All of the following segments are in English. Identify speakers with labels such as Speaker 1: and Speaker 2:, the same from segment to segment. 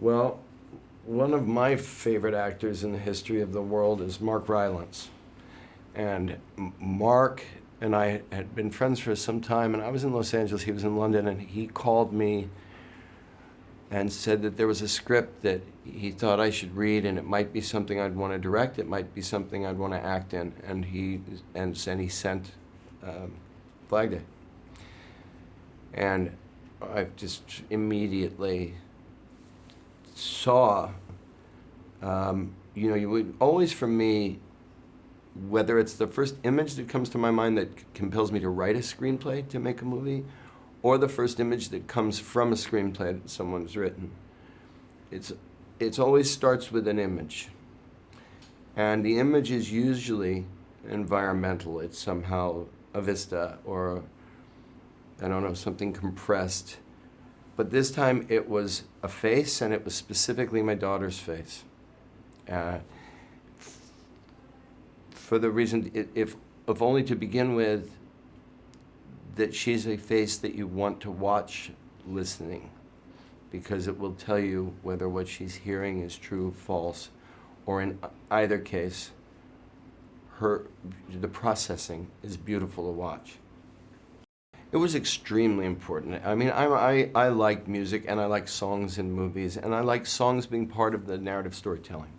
Speaker 1: Well, one of my favorite actors in the history of the world is Mark Rylance. And Mark and I had been friends for some time, and I was in Los Angeles, he was in London, and he called me and said that there was a script that he thought I should read, and it might be something I'd want to direct, it might be something I'd want to act in, and he sent Flag Day. And I just immediately saw, you would always, for me, whether it's the first image that comes to my mind that compels me to write a screenplay to make a movie, or the first image that comes from a screenplay that someone's written, it's always starts with an image. And the image is usually environmental. It's somehow a vista or, I don't know, something compressed. But this time it was a face, and it was specifically my daughter's face. For the reason, if only to begin with, that she's a face that you want to watch listening, because it will tell you whether what she's hearing is true, false, or in either case, the processing is beautiful to watch. It was extremely important. I mean, I like music, and I like songs in movies, and I like songs being part of the narrative storytelling.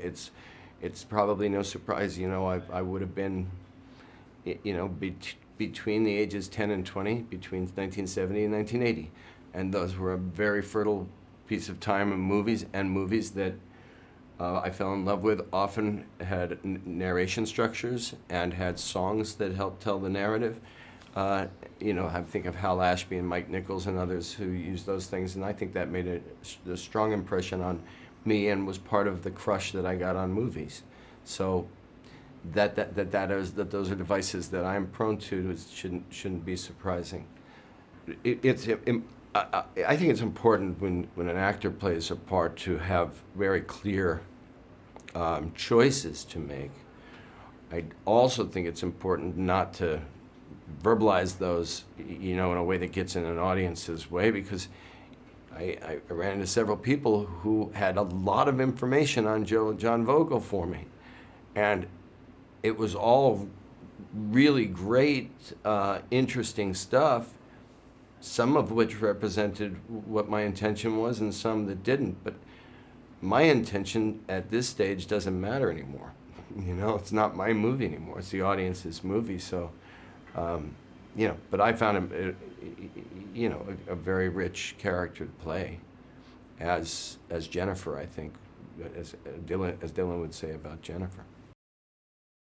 Speaker 1: It's probably no surprise, I would have been, between the ages 10 and 20, between 1970 and 1980. And those were a very fertile piece of time in movies, and movies that I fell in love with often had narration structures and had songs that helped tell the narrative. I think of Hal Ashby and Mike Nichols and others who used those things, and I think that made a strong impression on me and was part of the crush that I got on movies. So that those are devices that I'm prone to shouldn't be surprising. I think it's important when an actor plays a part to have very clear choices to make. I also think it's important not to verbalize those, in a way that gets in an audience's way, because I ran into several people who had a lot of information on John Vogel for me, and it was all really great, interesting stuff, some of which represented what my intention was and some that didn't. But my intention at this stage doesn't matter anymore. It's not my movie anymore. It's the audience's movie. So, but I found him, a very rich character to play as Jennifer, I think, as Dylan would say about Jennifer.